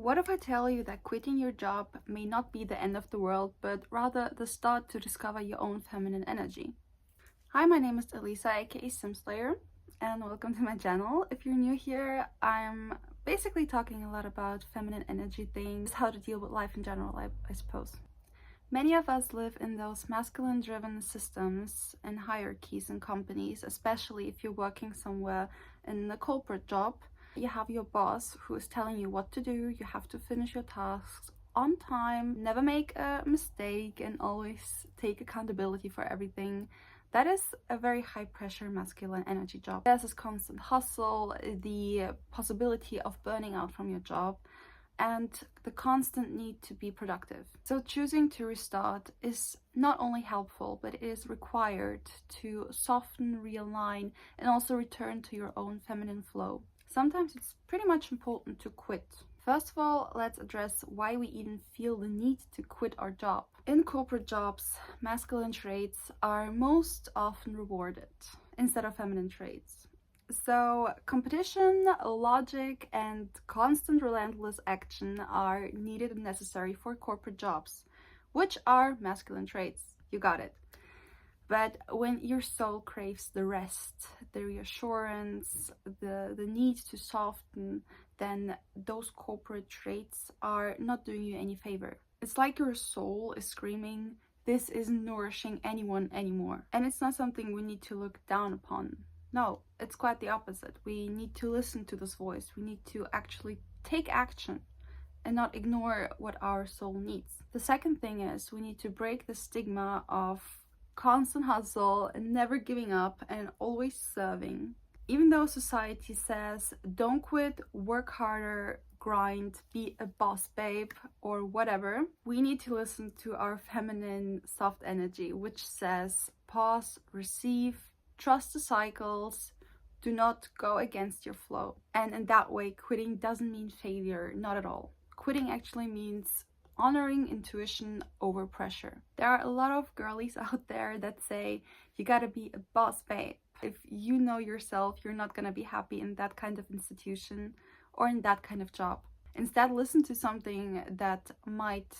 What if I tell you that quitting your job may not be the end of the world, but rather the start to discover your own feminine energy? Hi, my name is Elisa, aka Simslayer, and welcome to my channel. If you're new here, I'm basically talking a lot about feminine energy things, how to deal with life in general, I suppose. Many of us live in those masculine-driven systems and hierarchies in companies, especially if you're working somewhere in a corporate job. You have your boss who is telling you what to do, you have to finish your tasks on time, never make a mistake, and always take accountability for everything. That is a very high-pressure masculine energy job. There's this constant hustle, the possibility of burning out from your job, and the constant need to be productive. So choosing to restart is not only helpful, but it is required to soften, realign, and also return to your own feminine flow. Sometimes it's pretty much important to quit. First of all, let's address why we even feel the need to quit our job. In corporate jobs, masculine traits are most often rewarded instead of feminine traits. So competition, logic, and constant relentless action are needed and necessary for corporate jobs, which are masculine traits. You got it. But when your soul craves the rest, the reassurance, the need to soften, then those corporate traits are not doing you any favor. It's like your soul is screaming, this isn't nourishing anyone anymore. And it's not something we need to look down upon. No, it's quite the opposite. We need to listen to this voice. We need to actually take action and not ignore what our soul needs. The second thing is we need to break the stigma of constant hustle and never giving up and always serving. Even though society says don't quit, work harder, grind, be a boss babe, or whatever, we need to listen to our feminine soft energy, which says pause, receive, trust the cycles, do not go against your flow. And in that way, quitting doesn't mean failure, not at all. Quitting actually means honoring intuition over pressure. There are a lot of girlies out there that say you gotta be a boss babe. If you know yourself, you're not gonna be happy in that kind of institution or in that kind of job. Instead, listen to something that might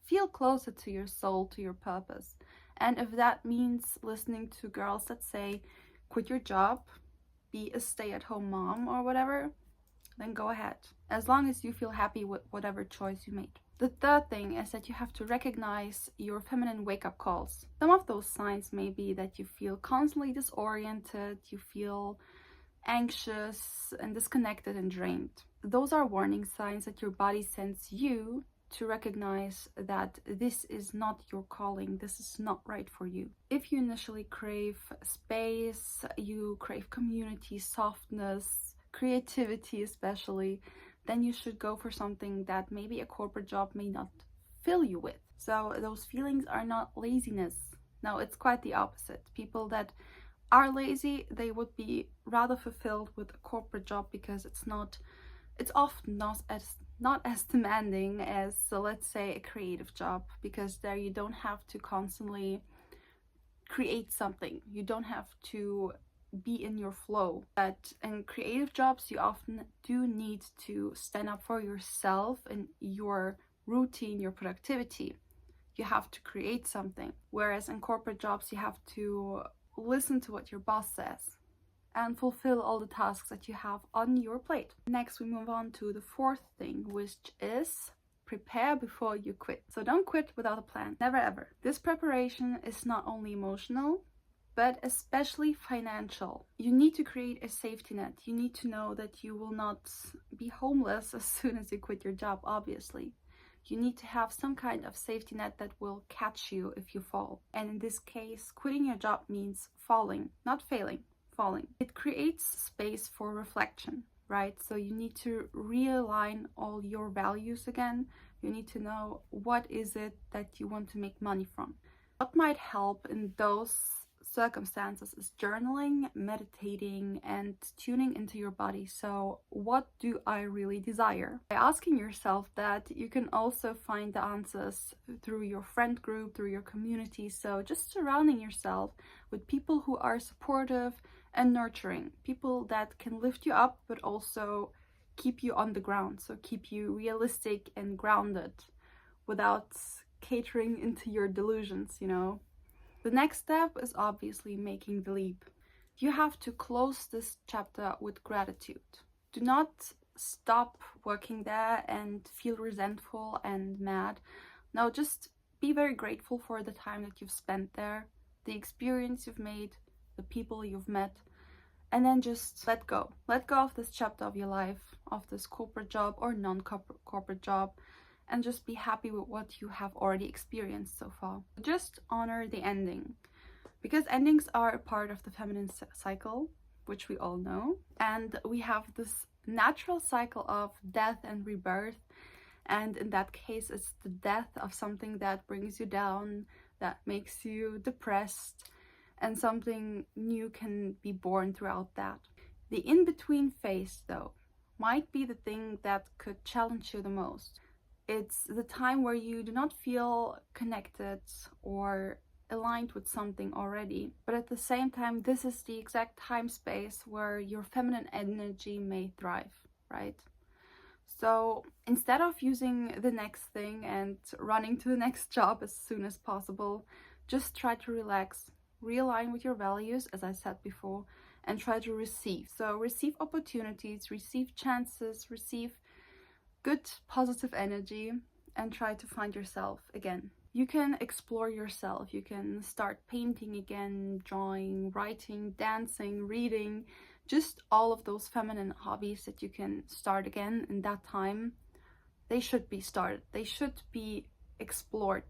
feel closer to your soul, to your purpose. And if that means listening to girls that say quit your job, be a stay-at-home mom or whatever, then go ahead, as long as you feel happy with whatever choice you made. The third thing is that you have to recognize your feminine wake-up calls. Some of those signs may be that you feel constantly disoriented, you feel anxious and disconnected and drained. Those are warning signs that your body sends you to recognize that this is not your calling, this is not right for you. If you initially crave space, you crave community, softness, creativity especially, then you should go for something that maybe a corporate job may not fill you with. So those feelings are not laziness. No, it's quite the opposite. People that are lazy, they would be rather fulfilled with a corporate job because it's often not as demanding as, so let's say, a creative job, because there you don't have to constantly create something. You don't have to be in your flow. But in creative jobs, you often do need to stand up for yourself and your routine, your productivity. You have to create something. Whereas in corporate jobs, you have to listen to what your boss says and fulfill all the tasks that you have on your plate. Next, we move on to the fourth thing, which is prepare before you quit. So don't quit without a plan. Never ever. This preparation is not only emotional, but especially financial. You need to create a safety net. You need to know that you will not be homeless as soon as you quit your job, obviously. You need to have some kind of safety net that will catch you if you fall. And in this case, quitting your job means falling, not failing, falling. It creates space for reflection, right? So you need to realign all your values again. You need to know what is it that you want to make money from. What might help in those circumstances is journaling, meditating, and tuning into your body. So what do I really desire? By asking yourself that, you can also find the answers through your friend group, through your community. So just surrounding yourself with people who are supportive and nurturing, people that can lift you up but also keep you on the ground, so keep you realistic and grounded without catering into your delusions, you know. The next step is obviously making the leap. You have to close this chapter with gratitude. Do not stop working there and feel resentful and mad. No, just be very grateful for the time that you've spent there, the experience you've made, the people you've met, and then just let go. Let go of this chapter of your life, of this corporate job or non-corporate job, and just be happy with what you have already experienced so far. Just honor the ending, because endings are a part of the feminine cycle, which we all know, and we have this natural cycle of death and rebirth, and in that case it's the death of something that brings you down, that makes you depressed, and something new can be born throughout that. The in-between phase, though, might be the thing that could challenge you the most. It's the time where you do not feel connected or aligned with something already, but at the same time, this is the exact time space where your feminine energy may thrive, right? So instead of using the next thing and running to the next job as soon as possible, just try to relax, realign with your values, as I said before, and try to receive. So receive opportunities, receive chances, receive good positive energy, and try to find yourself again. You can explore yourself. You can start painting again, drawing, writing, dancing, reading, just all of those feminine hobbies that you can start again in that time. They should be started. They should be explored.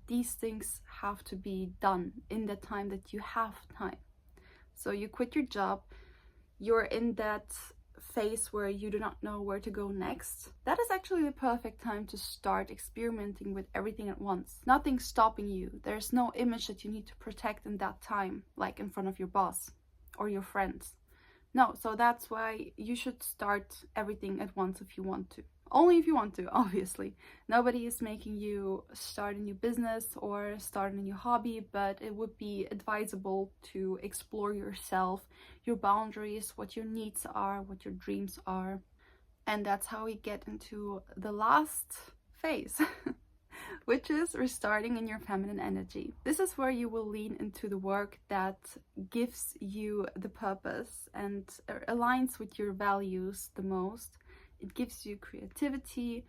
These things have to be done in the time that you have time. So you quit your job, you're in that phase where you do not know where to go next. That is actually the perfect time to start experimenting with everything at once. Nothing's stopping you. There's no image that you need to protect in that time, like in front of your boss or your friends. No, so that's why you should start everything at once if you want to. Only if you want to, obviously. Nobody is making you start a new business or start a new hobby, but it would be advisable to explore yourself, your boundaries, what your needs are, what your dreams are. And that's how we get into the last phase, which is restarting in your feminine energy. This is where you will lean into the work that gives you the purpose and aligns with your values the most. It gives you creativity.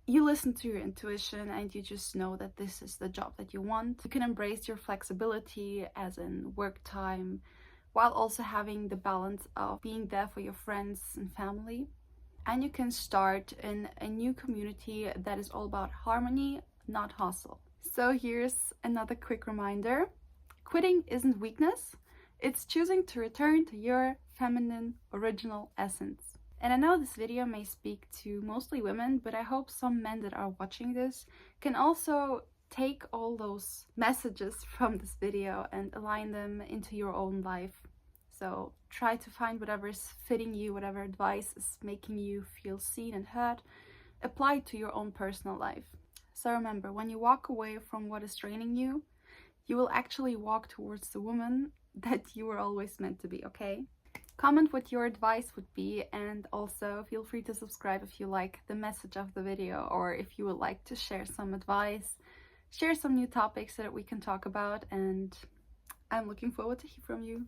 You listen to your intuition and you just know that this is the job that you want. You can embrace your flexibility, as in work time, while also having the balance of being there for your friends and family. And you can start in a new community that is all about harmony, not hustle. So here's another quick reminder. Quitting isn't weakness. It's choosing to return to your feminine original essence. And I know this video may speak to mostly women, but I hope some men that are watching this can also take all those messages from this video and align them into your own life. So try to find whatever is fitting you, whatever advice is making you feel seen and heard, apply it to your own personal life. So remember, when you walk away from what is draining you, you will actually walk towards the woman that you were always meant to be, okay? Comment what your advice would be, and also feel free to subscribe if you like the message of the video, or if you would like to share some advice, share some new topics so that we can talk about, and I'm looking forward to hear from you.